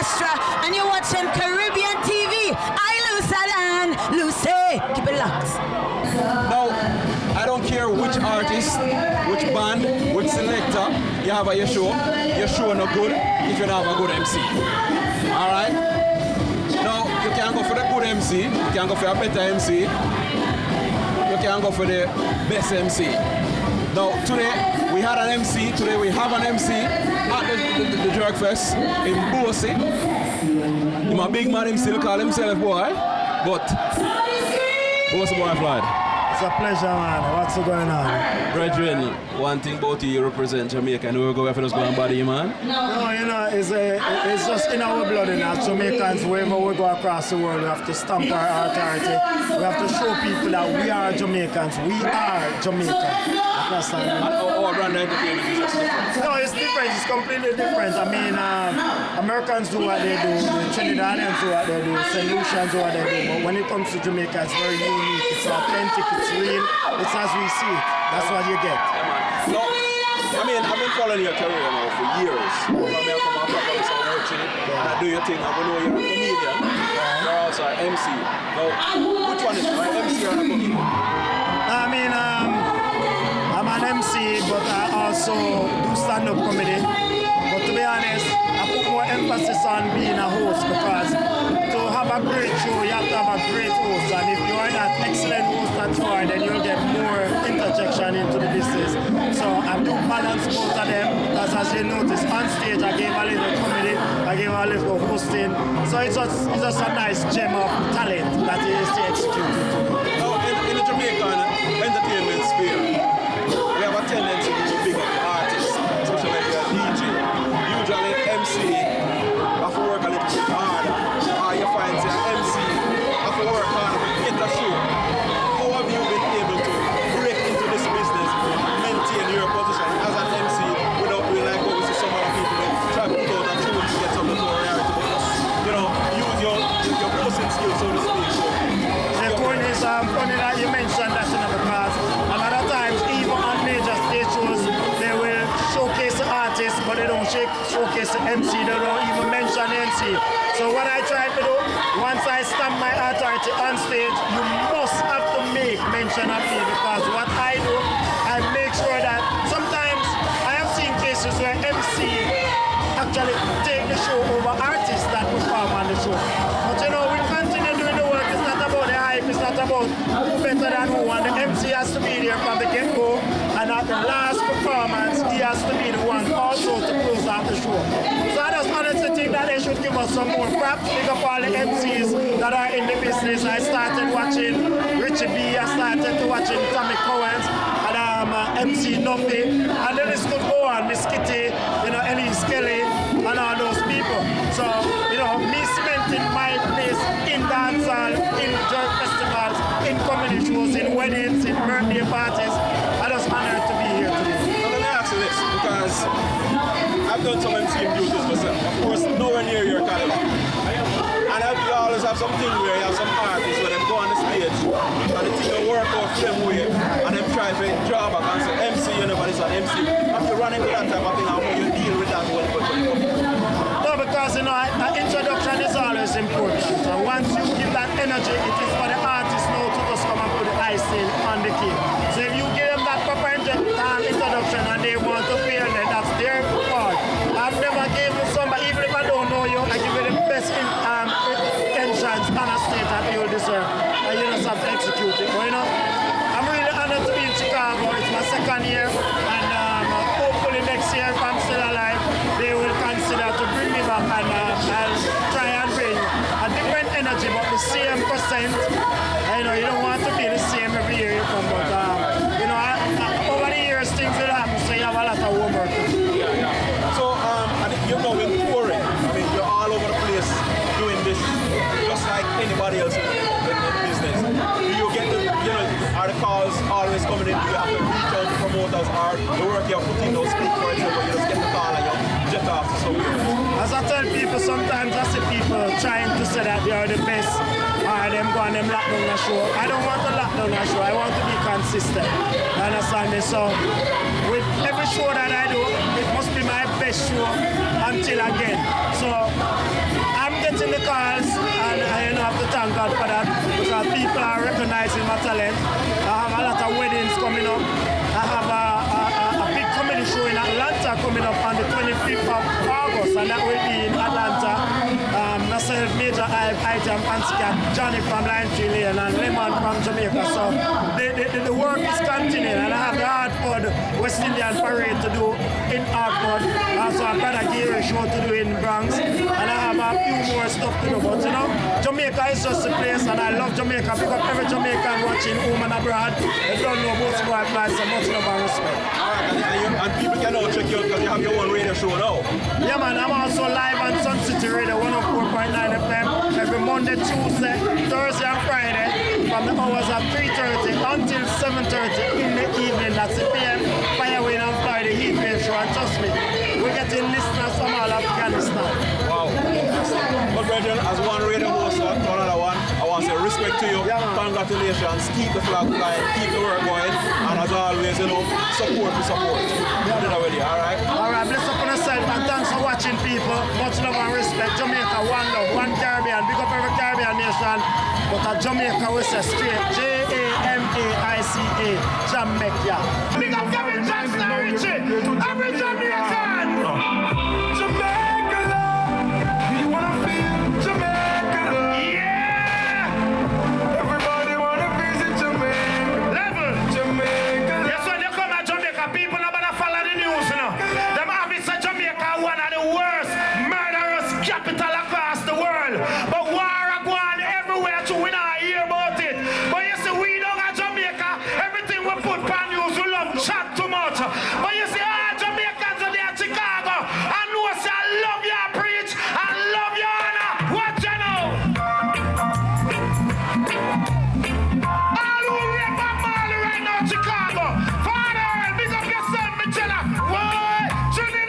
Orchestra, and you're watching Caribbean TV. I Lucy, Lucy. Keep it locked. Now, I don't care which artist, which band, which selector you have at your show no good if you don't have a good MC. Alright? Now, you can go for the good MC, you can go for a better MC, you can go for the best MC. Now, today we had an MC, today we have an MC at the Jerk Fest in Boasy. He's a big man, him still call himself boy, but Boasy Boy Floyd. It's a pleasure, man. What's going on? Brethren, one thing about you represent Jamaica, and we're going to go and body you, man. No, you know, it's just in our blood, you know. Jamaicans, wherever we go across the world, we have to stamp our authority. We have to show people that we are Jamaicans. We are Jamaican. Our brand entertainment is just different. No, it's different. It's completely different. I mean, Americans do what they do, the Trinidadians do what they do, St. Lucians do what they do. But when it comes to Jamaica, it's very unique. It's authentic. It's real. It's as we see it. That's what you get. No, I mean, I've been following your career now for years. I come out from watching it, and I do your thing. I know you're a comedian. You're also an MC. Now, which one is my MC or a comedian? I mean, I'm an MC, but I also do stand-up comedy. But to be honest, I put more emphasis on being a host because to have a great show, you have to have a great host. And if you are not excellent host that you are, then you'll get more interjection into the business. So I do balance both of them. As you notice, on stage I gave a little comedy, I gave a little hosting. So it's just a nice gem of talent that is to execute. Now, in the Jamaican entertainment sphere, we have a tendency to big up artists, especially like a DJ. Usually MC have to work a little bit harder. Or you find say an MC have to work harder to get a show. How have you been able to break into this business, maintain your position as an MC without being like what we see some other people try to put out a tune to get some notoriety, but just, you know, use your posting skills, so to speak. The point is funny that you mentioned that, you know, because a lot of times, even on major stage shows, they will showcase the artist, but they don't showcase the MC. They don't even mention the MC. So what I try to do, once I stamp my authority on stage, you must have to make mention of me, because what I do, I make sure that sometimes I have seen cases where MC actually take the show over artists that perform on the show. But you know, we continue doing the work. It's not about the hype, it's not about who better than who, and the MC has to be there from the get-go, and at the last performance he has to be the one also to close out the show. So I just honestly think that they should give us some more props. Pick up all the MCs that are in the business. I started watching Richie B, I started to watching Tommy Cohen's, and MC Nuffy, and then this could go on, Miss Kitty, you know, Elise Kelly, and all those people. So, you know, me cementing my place in dancehall, in jerk festivals, in comedy shows, in weddings, in birthday parties. I'm just honored to be here today. Now let me ask you this, because I've done some MC duties myself. Of course, nowhere near your caliber. And you always have something where you have some artists where they go on the stage and they think they work out them way and them try to draw back and say MC, you know, but it's an MC. After running into that type of thing, how you deal with that when you go to the public? No, because you know, an introduction is always important. And once you give that energy, it is for the artist now to just come and put the icing on the cake. So if you give them that proper introduction and they want to feel that that's their part. I've never given somebody, even if I don't know you, I give you the best entrance on a stage that you deserve. And you just have to execute it. But you know, I'm really honored to be in Chicago. It's my second year, and hopefully next year, if I'm still alive, they will consider to bring me back, and I'll try and bring a different energy, but the same percent. You know, you don't want to be the same every year you come, but you know, over the years things will happen, so you have a lot of homework to do. So, I think you've now been touring. I mean, you're all over the place doing this, just like anybody else in the business. Do you get the, you know, are the calls always coming in? Do you have to reach out to promoters, or the work you're putting those speak for example, you just get the call and you jet off to somewhere? As I tell people, sometimes I see people trying to say that they are the best, or them go and them lock down the show. I don't want to lock down the show, I want to be consistent. You understand me? So, with every show that I do, it must be my best show until again. So, getting the calls, and I have to thank God for that, because people are recognizing my talent. I have a lot of weddings coming up. I have a big comedy show in Atlanta coming up on the 25th of August, and that will be in Atlanta. Myself, Major Item, Cat, Johnny from Line Tree Lane, and Lemon from Jamaica. So the work is continuing, and I have the Hartford West Indian Parade to do in Hartford. Also, I've got a Gary show to do in Bronx, and I have a few more stuff to do. But you know, Jamaica is just a place, and I love Jamaica. Pick up every Jamaican watching home and abroad. They don't know Boasy Boy Floyd, so much love and respect. And people can now check you out because you have your own radio show now. Yeah, man, I'm also live on Sun City Radio 104.9 FM every Monday, Tuesday, Thursday, and Friday from the hours of 3:30 until 7:30 in the evening. That's the PM, Fireway and Friday Heat Wave Show. And trust me, we're getting listeners from all Afghanistan. Wow. But brethren, as one radio host to another one, I want to say respect to you. Yeah, congratulations. Keep the flag flying, keep the work going, and as always, you know, support to support. Yeah. Already, all right? All right, bless up on yourself, and thanks for watching, people. Much love and respect. Jamaica, one love, one Caribbean. Big up every Caribbean nation. But at Jamaica, we say straight. Jamaica. Jamaica. Big up Kevin Jackson, Richie. Every Jamaican. Jamaica love. You wanna feel Jamaica love? Yeah. Everybody wanna visit Jamaica. Level. Jamaica love. Yes, when you come at Jamaica, people are gonna follow the news, you know. Them obviously Jamaica one of the worst murderous capital across the world. But war are going everywhere to we not hear about it. But you see, we don't got Jamaica. Everything we put on news, we love chat too much. But you see, all Jamaicans are there in Chicago. I know, say, I love your preach. I love your honor. What you know? All who rape and Marley right now in Chicago. Father, big up yourself, me tell her. Why? Trinity.